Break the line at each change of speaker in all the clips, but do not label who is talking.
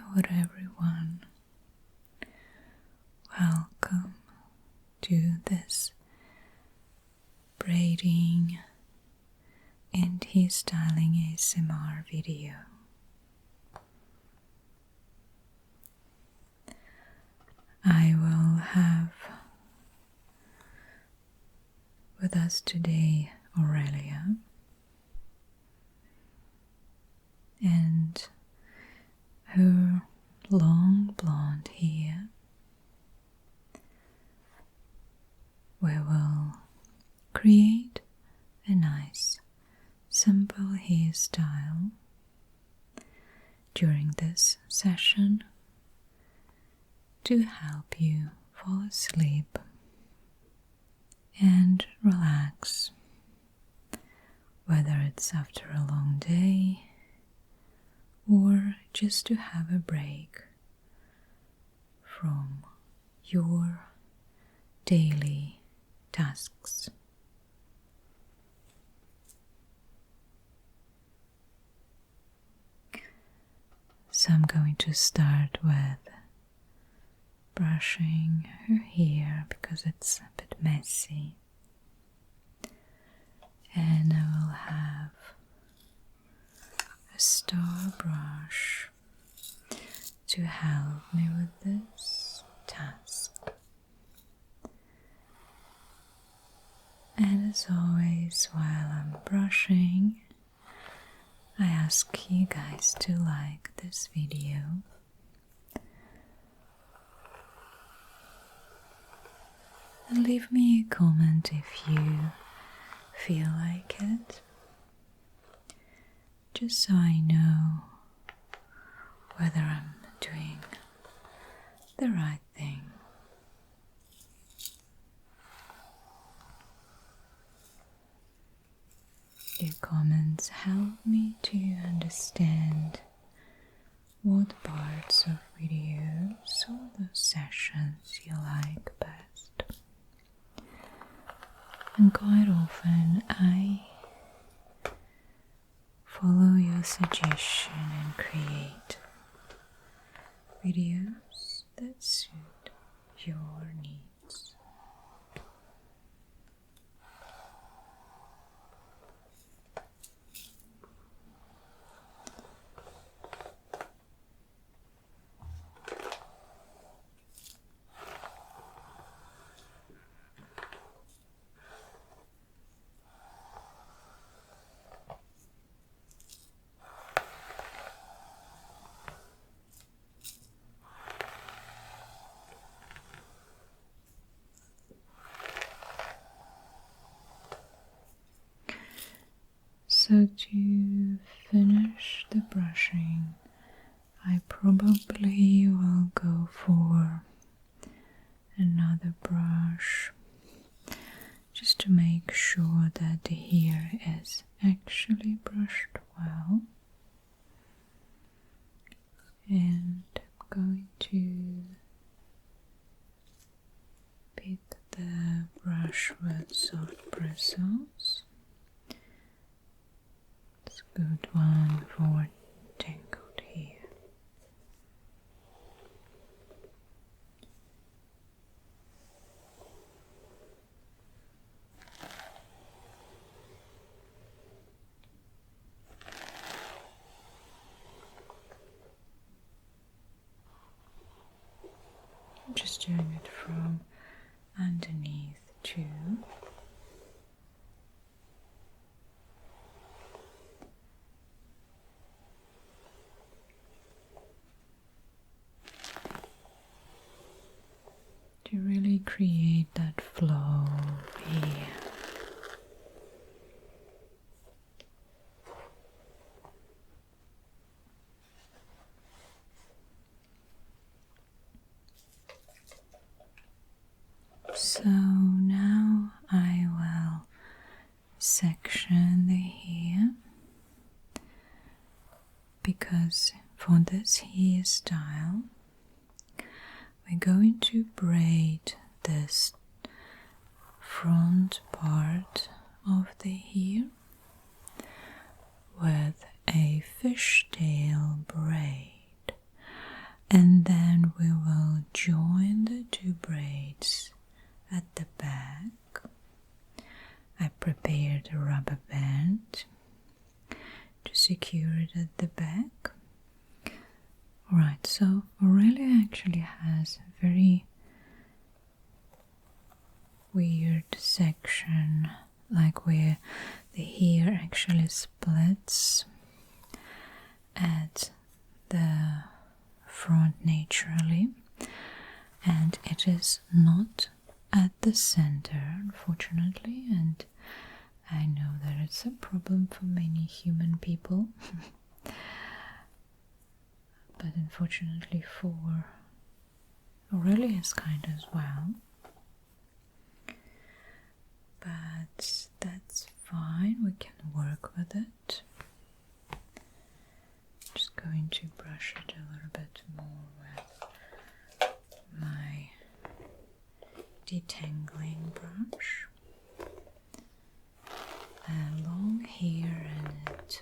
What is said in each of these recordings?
Hello everyone, welcome to this braiding and hairstyling ASMR video. I will have with us today Aurelia and her long blonde hair. We will create a nice simple hairstyle during this session to help you fall asleep and relax, whether it's after a long day or just to have a break from your daily tasks. So I'm going to start with brushing her hair because it's a bit messy, and I will have a star brush to help me with this task. And as always, while I'm brushing, I ask you guys to like this video and leave me a comment if you feel like it, just so I know whether I'm doing the right thing. Your comments help me to understand what parts of videos or those sessions you like best. And quite often I follow your suggestion and create videos that suit your needs. So to finish the brushing, I probably will go for another brush just to make sure that the hair is actually brushed well. And I'm going to pick the brush with soft bristles. It's a good one for tangled hair. I'm just doing it from underneath too. To really create that flow here. So now I will section the hair, because for this hairstyle we're going to braid this front part of the hair with a fishtail braid, at the back. I prepared a rubber band to secure it at the back. Right, so Aurelia actually has a very weird section, like where the hair actually splits at the front naturally, and it is not at the center, unfortunately, and I know that it's a problem for many human people. But unfortunately for Aurelia's kind as well. But that's fine, we can work with it. Just going to brush it a little bit more with my detangling brush. Long hair and it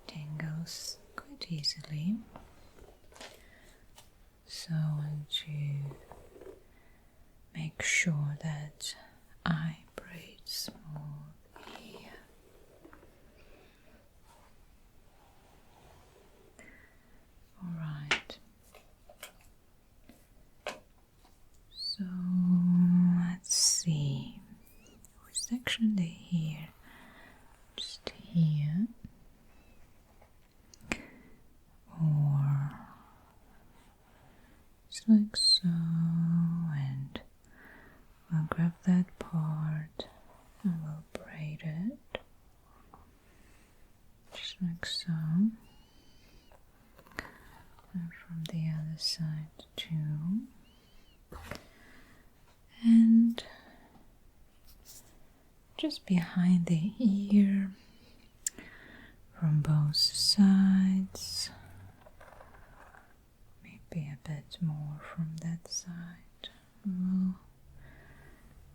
tangles quite easily, so I want to make sure that I braid smooth here. Alright, so let's see which section they here. Just here, or just like so, and we'll grab that part and we'll braid it just like so, and from the other side too, and just behind the ear from both sides, maybe a bit more from that side. We'll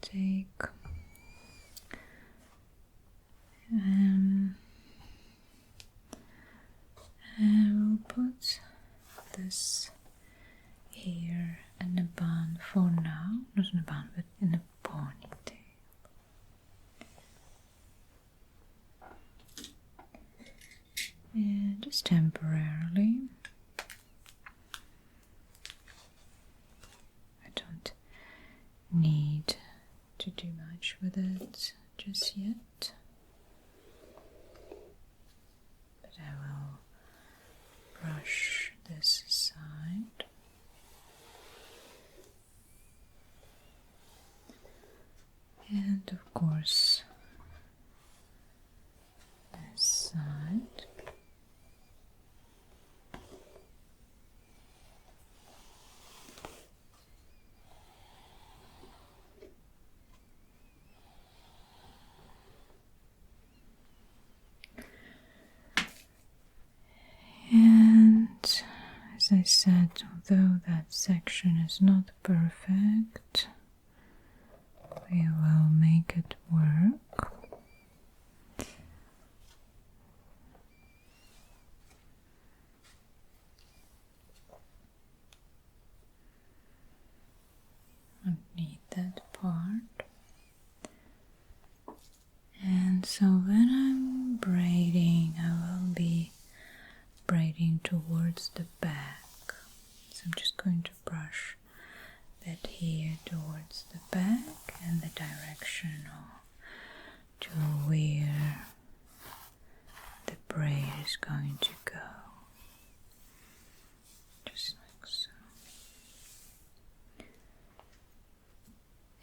take and we'll put this here in a bun for now, not in a bun but in a ponytail. Yeah, just temporarily. I don't need to do much with it just yet, but I will brush this side and of course this side. And as I said, although that section is not perfect, we will make it work. I don't need that part. And so when I'm braiding, I will be braiding towards the back. So I'm just going to brush that hair towards the back and the direction to where the braid is going to go. Just like so.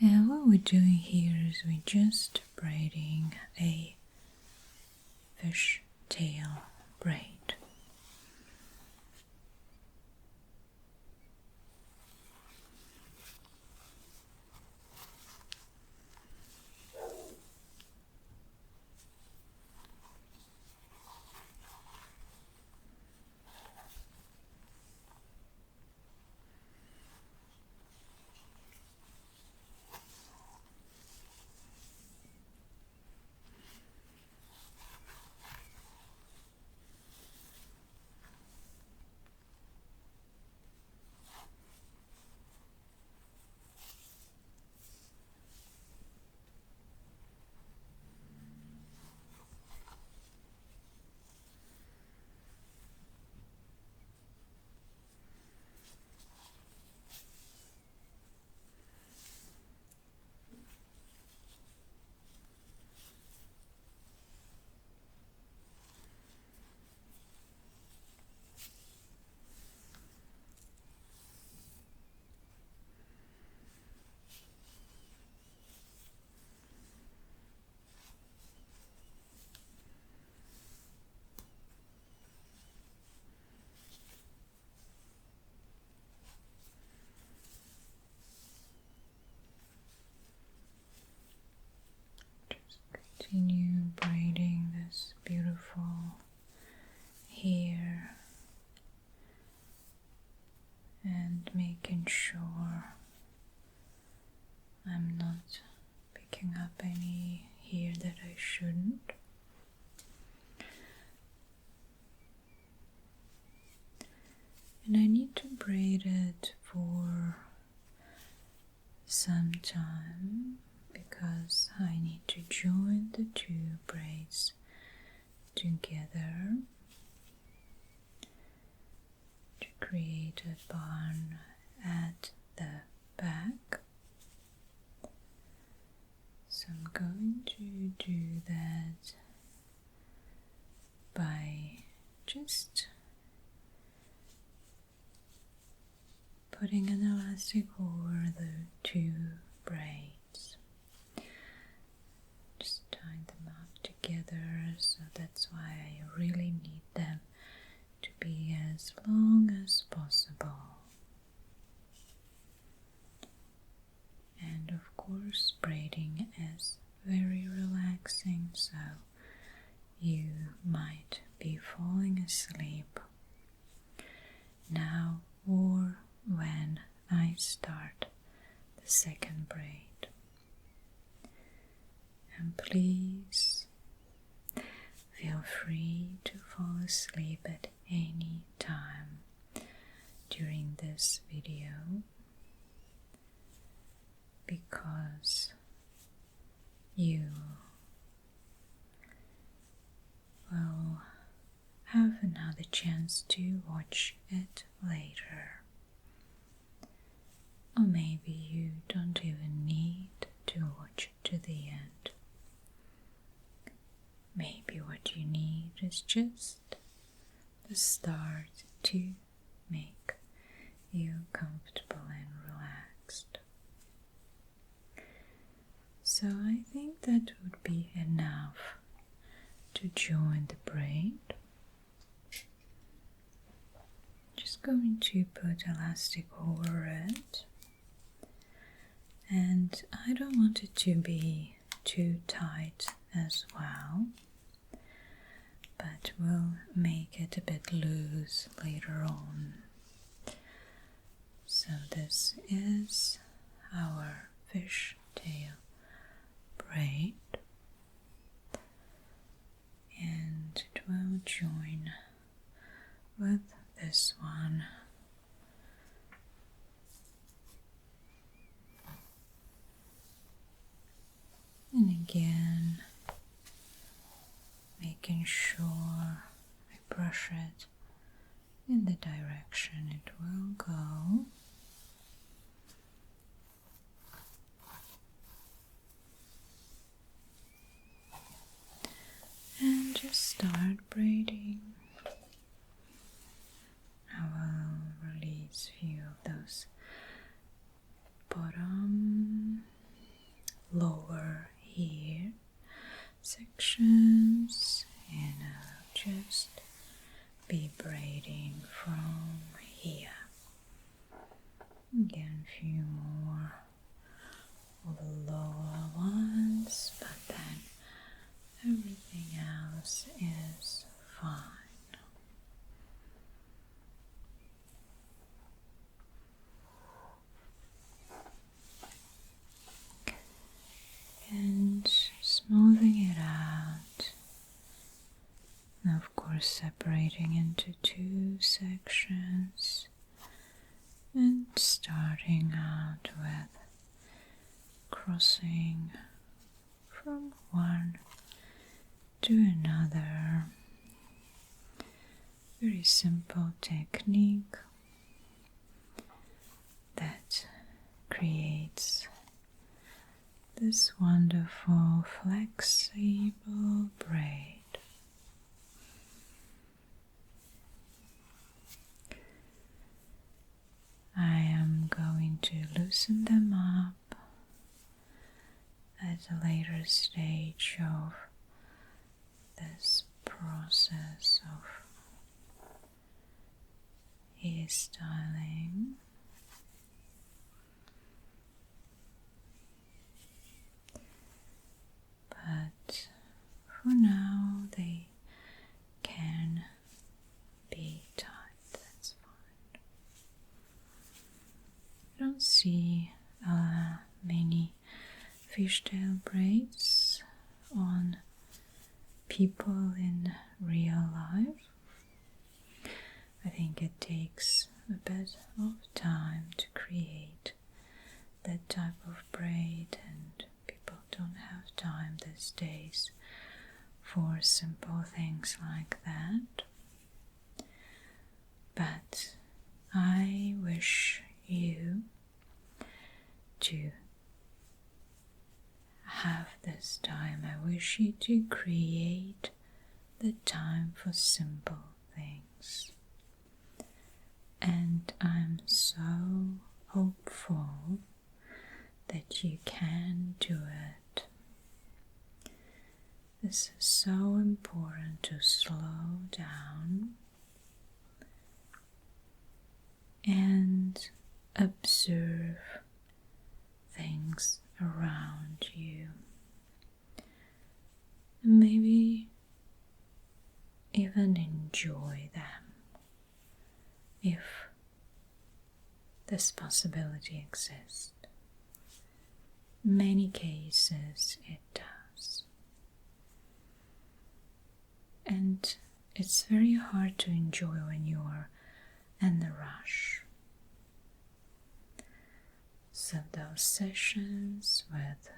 And what we're doing here is we're just braiding a fishtail braid. shouldn't. And I need to braid it for some time because I need to join the two braids together to create a bun at the back. So I'm going to do that by just putting an elastic over the two braids. Just tying them up together, so that's why I really need them to be as long as possible. And of course, braiding is very relaxing, so you might be falling asleep now or when I start the second braid. And please feel free to fall asleep at any time during this video, because you will have another chance to watch it later. Or maybe you don't even need to watch it to the end. Maybe what you need is just the start to make you comfortable and relaxed. So I think that would be enough to join the braid. Just going to put elastic over it, and I don't want it to be too tight as well, but we'll make it a bit loose later on. So this is our fishtail braid, and it will join with this one. And again, making sure I brush it in the direction it will go. And just start braiding. I will release a few of those bottom, lower here sections, and I'll just be braiding from here. Again, a few more of the lower ones, but then everything else is fine. And smoothing it out, and of course separating into two sections, and starting out with crossing from one to another. Very simple technique that creates this wonderful flexible braid. I am going to loosen them up at a later stage of this process of hairstyling. But for now they can be tied, that's fine. I don't see many fishtail braids on people in real life. I think it takes a bit of time to create that type of braid, and people don't have time these days for simple things like that. But I wish you to have this time. I wish you to create the time for simple things. And I'm so hopeful that you can do it. This is so important to slow down and observe things around you. Maybe even enjoy them if this possibility exists. In many cases it does. And it's very hard to enjoy when you're in the rush. So those sessions with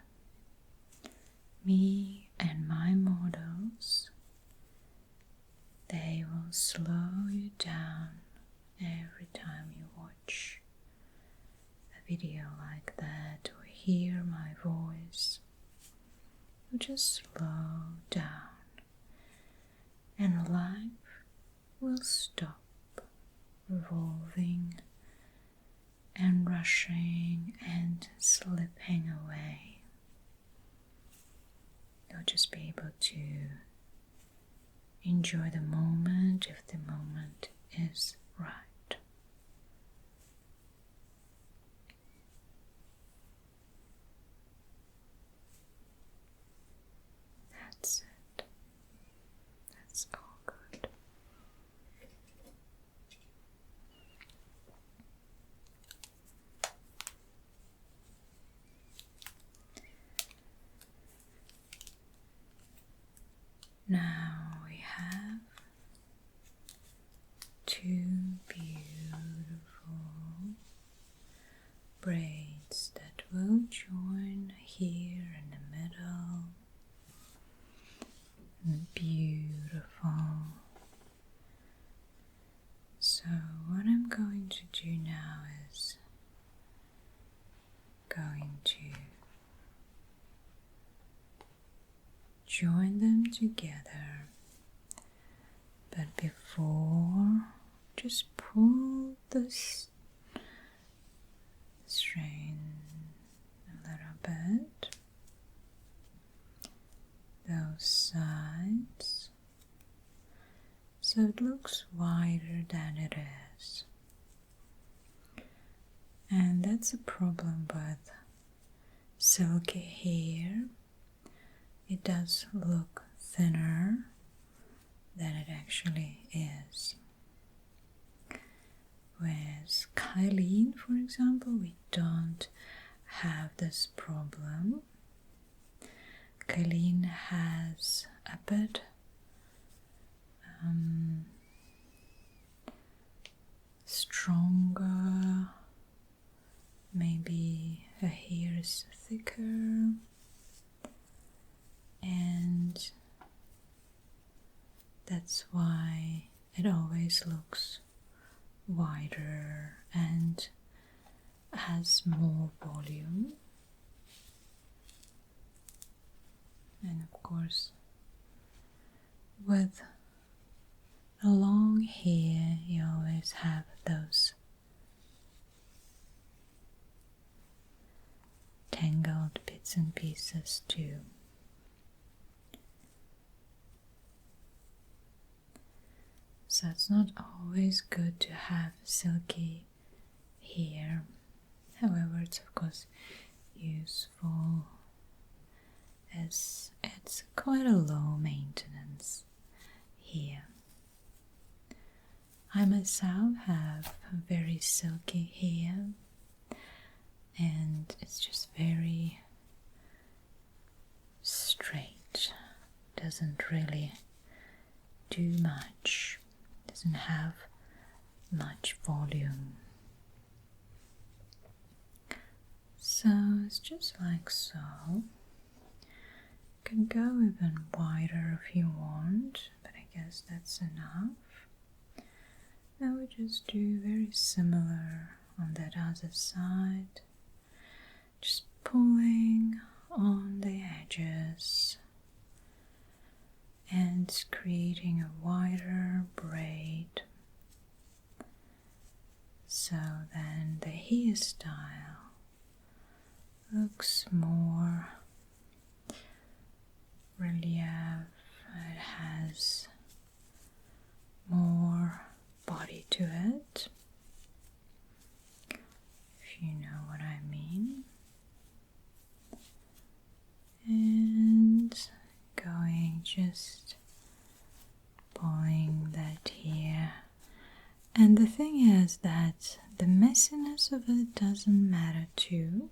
me and my models, they will slow you down every time you watch a video like that or hear my voice. You just slow down and life will stop revolving and rushing and slipping away. You'll just be able to enjoy the moment if the moment is right. That's it. That's all good. Now we have two beautiful braids that will join here in the middle. Beautiful. So what I'm going to do now is going to join them together, but before, just pull the string a little bit, those sides, so it looks wider than it is. And that's a problem with silky hair. It does look thinner than it actually is. With Kylie, for example, we don't have this problem. Kylie has a bit stronger, maybe her hair is thicker, and that's why it always looks wider and has more volume. And of course, with a long hair, you always have those tangled bits and pieces too. So it's not always good to have silky hair. However, it's of course useful as it's quite a low maintenance hair. I myself have very silky hair, and it's just very straight. Doesn't doesn't really do much, doesn't have much volume. So it's just like so. You can go even wider if you want, but I guess that's enough. Now we just do very similar on that other side, just pulling on the edges and creating a wider braid, so then the hairstyle looks more relief, it has more body to it, if you know what I mean. And going, just pulling that here. And the thing is that the messiness of it doesn't matter too,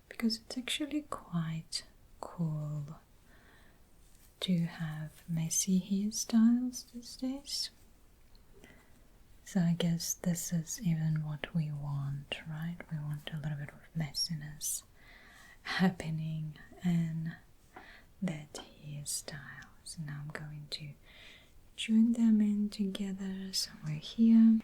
because it's actually quite cool to have messy hairstyles these days. So I guess this is even what we want, right? We want a little bit of messiness happening in that hairstyle. So now I'm going to join them in together somewhere here.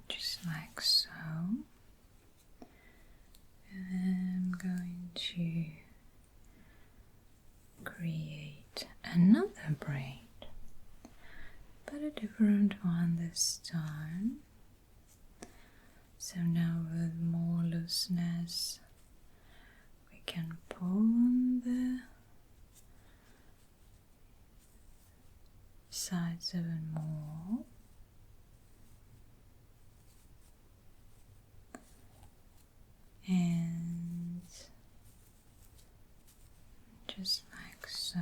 Just like so. And I'm going to create another braid, but a different one this time. So now with more looseness, we can pull on the sides even more. And just like so.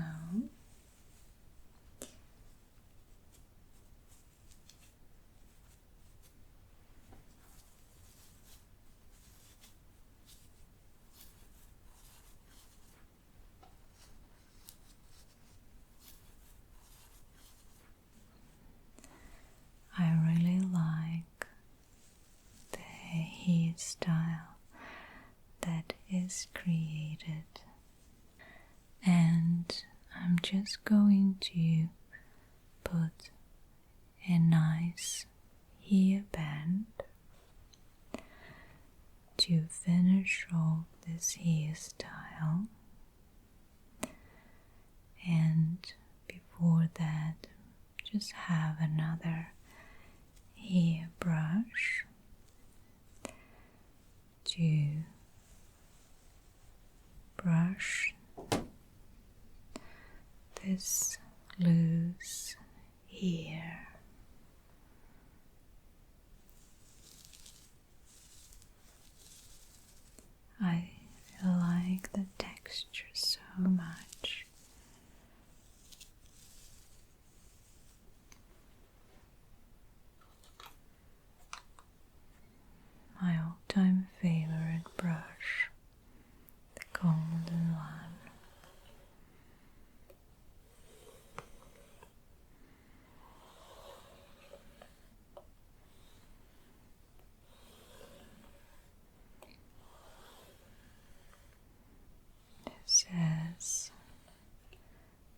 I really like the hairstyle that is created, and I'm just going to put a nice hairband to finish off this hairstyle, and before that just have another hairbrush to brush this loose hair. I like the texture so much. My all-time favorite brush, the golden one. This is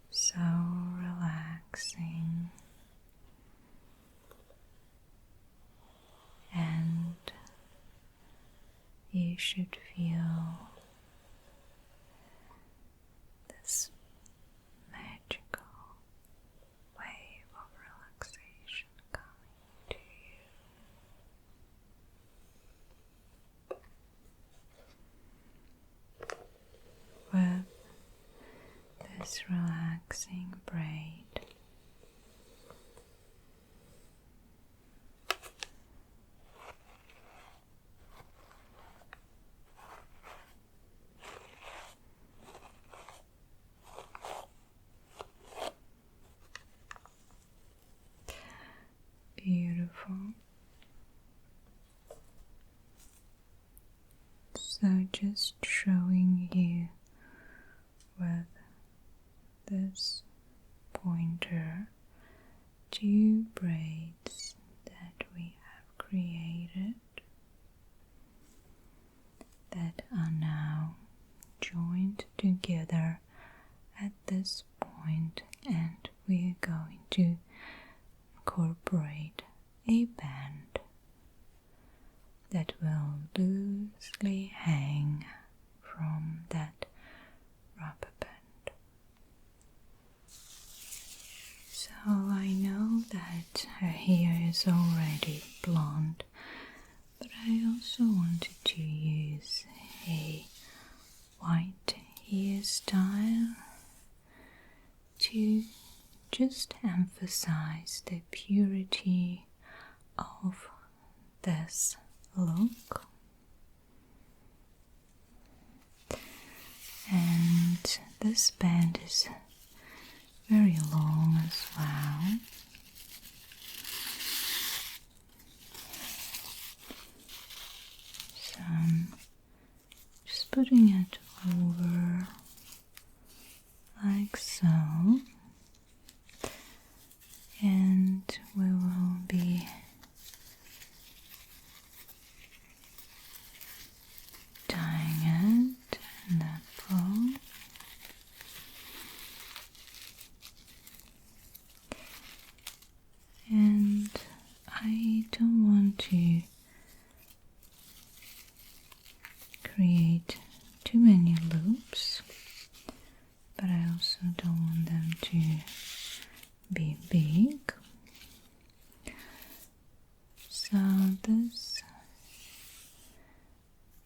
so relaxing, and you should feel this magical wave of relaxation coming to you with this relaxing braid. Beautiful. So just showing you with this pointer 2 braids that we have created that are now joined together at this point, and we are going to incorporate a band that will loosely hang from that rubber band. So I know that her hair is already blonde, but I also wanted to use a white hairstyle to just emphasize the purity of this look. And this band is very long as well. So I'm just putting it over like so, and we will be tying it in that bow. And I don't want to create too many loops, but I also don't want them to be big. So this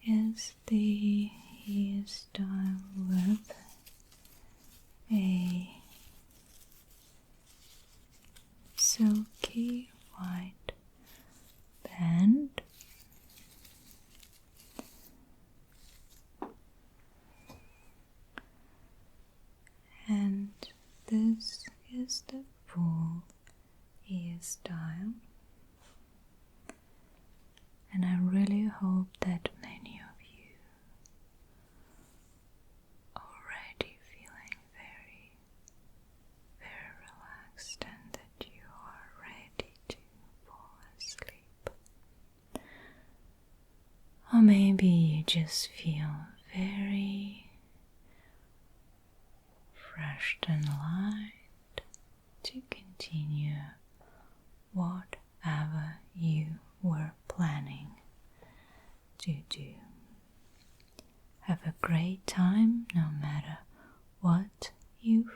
is the hairstyle with a silky white band. And this is the full hairstyle, and I really hope that many of you are already feeling very, very relaxed and that you are ready to fall asleep. Or maybe you just feel very fresh and light to continue whatever you were planning to do. Have a great time no matter what you